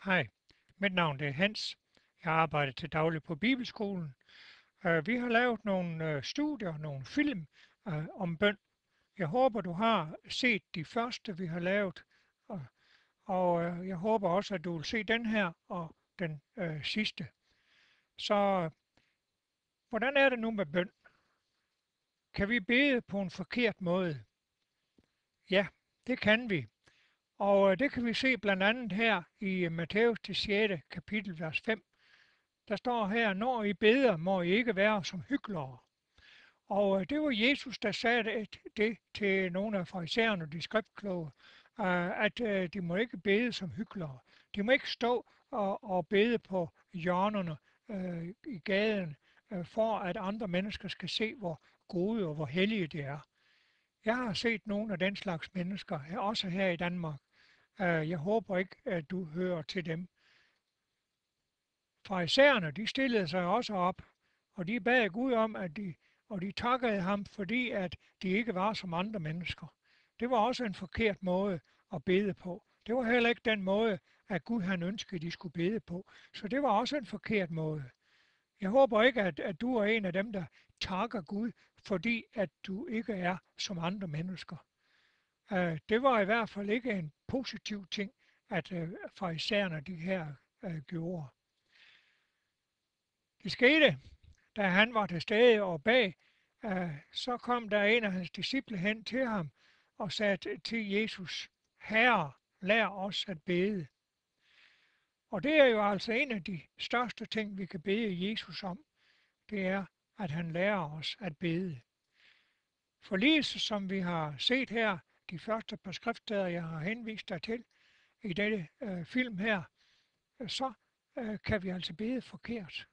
Hej, mit navn er Hans. Jeg arbejder til daglig på Bibelskolen. Vi har lavet nogle studier, nogle film om bøn. Jeg håber, du har set de første, vi har lavet, og jeg håber også, at du vil se den her og den sidste. Så hvordan er det nu med bøn? Kan vi bede på en forkert måde? Ja, det kan vi. Og det kan vi se blandt andet her i Matthæus 6. kapitel, vers 5. Der står her, når I beder, må I ikke være som hyklere. Og det var Jesus, der sagde det til nogle af farisæerne og de skriftkloge, at de må ikke bede som hyklere. De må ikke stå og bede på hjørnerne i gaden, for at andre mennesker skal se, hvor gode og hvor hellige de er. Jeg har set nogle af den slags mennesker, også her i Danmark. Jeg håber ikke, at du hører til dem. Farisæerne, de stillede sig også op, og de bad Gud om, og de takkede ham, fordi at de ikke var som andre mennesker. Det var også en forkert måde at bede på. Det var heller ikke den måde, at Gud han ønskede, de skulle bede på. Så det var også en forkert måde. Jeg håber ikke, at du er en af dem, der takker Gud, fordi at du ikke er som andre mennesker. Det var i hvert fald ikke en positiv ting, at farisæerne de her gjorde. Det skete, da han var til stede og bag, så kom der en af hans disciple hen til ham og sagde til Jesus, Herre, lær os at bede. Og det er jo altså en af de største ting, vi kan bede Jesus om. Det er, at han lærer os at bede. For lige som vi har set her, de første par skriftsteder, jeg har henvist dig til i dette film her, så kan vi altså bede forkert.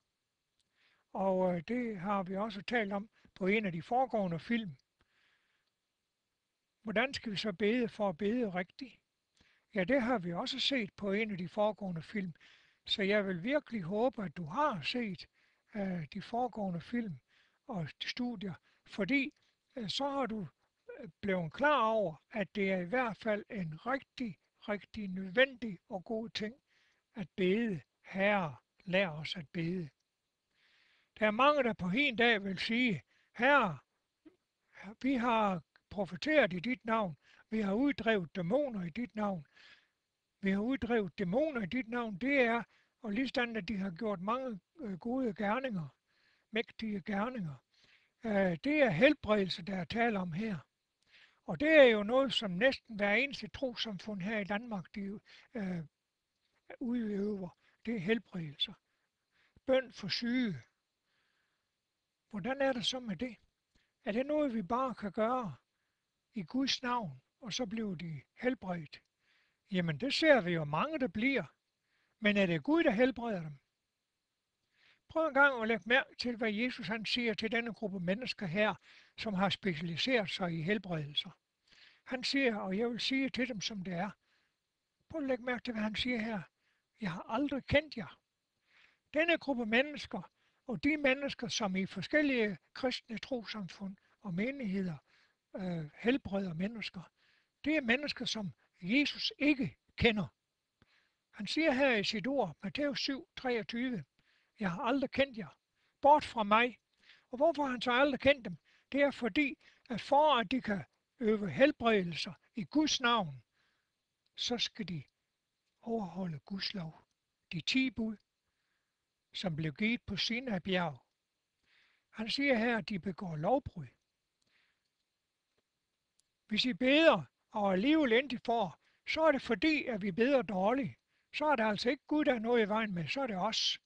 Og det har vi også talt om på en af de foregående film. Hvordan skal vi så bede for at bede rigtigt? Ja, det har vi også set på en af de foregående film. Så jeg vil virkelig håbe, at du har set de foregående film og studier, fordi så har du blevet klar over, at det er i hvert fald en rigtig nødvendig og god ting at bede. Herre, lær os at bede. Der er mange, der på en dag vil sige, Herre, vi har profeteret i dit navn, vi har uddrevet dæmoner i dit navn. Vi har uddrevet dæmoner i dit navn, det er, og lige sådan, at de har gjort mange gode gerninger, mægtige gerninger. Det er helbredelse, der er tale om her. Og det er jo noget, som næsten hver eneste trossamfund her i Danmark, de udøver. Det er helbredelser. Bøn for syge. Hvordan er det så med det? Er det noget, vi bare kan gøre i Guds navn, og så bliver de helbredt? Jamen, det ser vi jo mange, der bliver. Men er det Gud, der helbreder dem? Prøv en gang at lægge mærke til, hvad Jesus han siger til denne gruppe mennesker her, som har specialiseret sig i helbredelser. Han siger, og jeg vil sige til dem, som det er. Prøv at lægge mærke til, hvad han siger her. Jeg har aldrig kendt jer. Denne gruppe mennesker, og de mennesker, som i forskellige kristne trossamfund og menigheder helbreder mennesker, det er mennesker, som Jesus ikke kender. Han siger her i sit ord, Matthæus 7, 23, jeg har aldrig kendt jer. Bort fra mig. Og hvorfor har han så aldrig kendt dem? Det er fordi, at for at de kan øve helbredelser i Guds navn, så skal de overholde Guds lov. De 10 bud, som blev givet på Sinai bjerg. Han siger her, at de begår lovbrud. Hvis I beder, og alligevel ikke får, så er det fordi, at vi beder dårligt. Så er det altså ikke Gud, der er noget i vejen med, så er det os.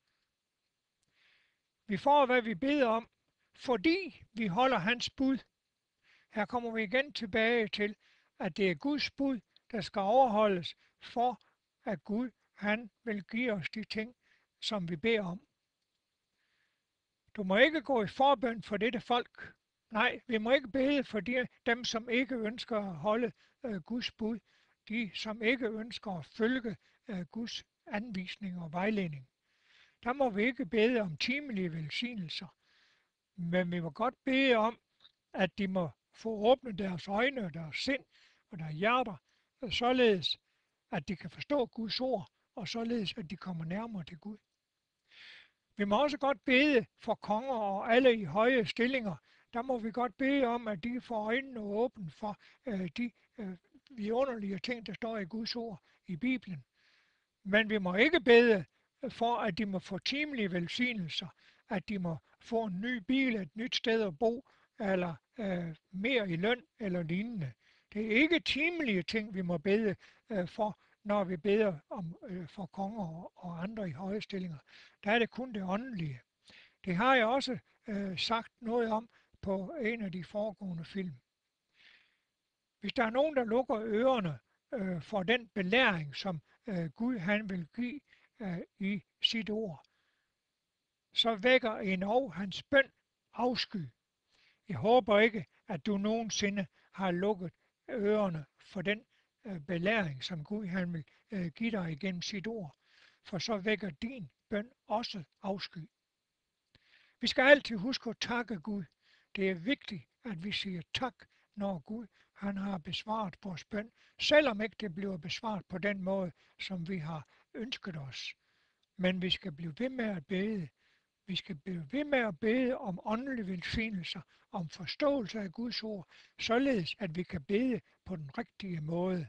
Vi får, hvad vi beder om, fordi vi holder hans bud. Her kommer vi igen tilbage til, at det er Guds bud, der skal overholdes, for at Gud, han vil give os de ting, som vi beder om. Du må ikke gå i forbøn for dette folk. Nej, vi må ikke bede for dem, som ikke ønsker at holde Guds bud. De, som ikke ønsker at følge Guds anvisning og vejledning. Der må vi ikke bede om timelige velsignelser. Men vi må godt bede om, at de må få åbnet deres øjne og deres sind og deres hjerter, således at de kan forstå Guds ord og således at de kommer nærmere til Gud. Vi må også godt bede for konger og alle i høje stillinger. Der må vi godt bede om, at de får øjnene åbne for de vidunderlige ting, der står i Guds ord i Bibelen. Men vi må ikke bede for, at de må få timelige velsignelser, at de må få en ny bil, et nyt sted at bo, eller mere i løn eller lignende. Det er ikke timelige ting, vi må bede for, når vi beder om, for konger og andre i høje stillinger. Der er det kun det åndelige. Det har jeg også sagt noget om på en af de foregående film. Hvis der er nogen, der lukker ørerne for den belæring, som Gud han vil give i sit ord, så vækker endnu hans bøn afsky. Jeg håber ikke, at du nogensinde har lukket ørerne for den belæring, som Gud han vil give dig igennem sit ord, for så vækker din bøn også afsky. Vi skal altid huske at takke Gud. Det er vigtigt, at vi siger tak, når Gud han har besvaret vores bøn, selvom ikke det bliver besvaret på den måde, som vi har ønsket os. Men vi skal blive ved med at bede. Vi skal blive ved med at bede om åndelige velsignelser, om forståelse af Guds ord, således at vi kan bede på den rigtige måde.